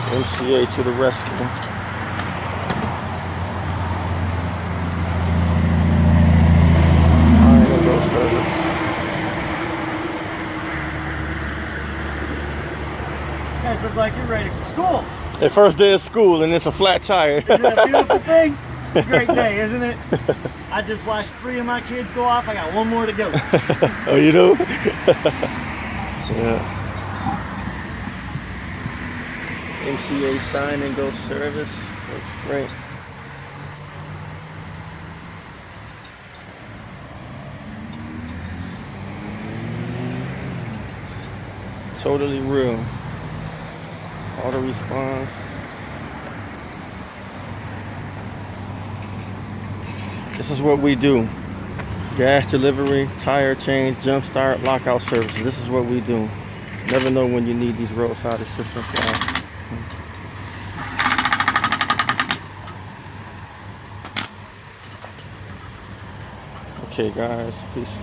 MCA to the rescue. You guys look like you're ready for school. The first day of school and it's a flat tire. Isn't that a beautiful thing? It's a great day, isn't it? I just watched 3 of my kids go off. I got 1 more to go. Oh, you do? Yeah. MCA sign and go service. Looks great. Totally real. Auto response. This is what we do. Gas delivery, tire change, jump start, lockout services. This is what we do. Never know when you need these roadside assistance guys. Okay guys, peace.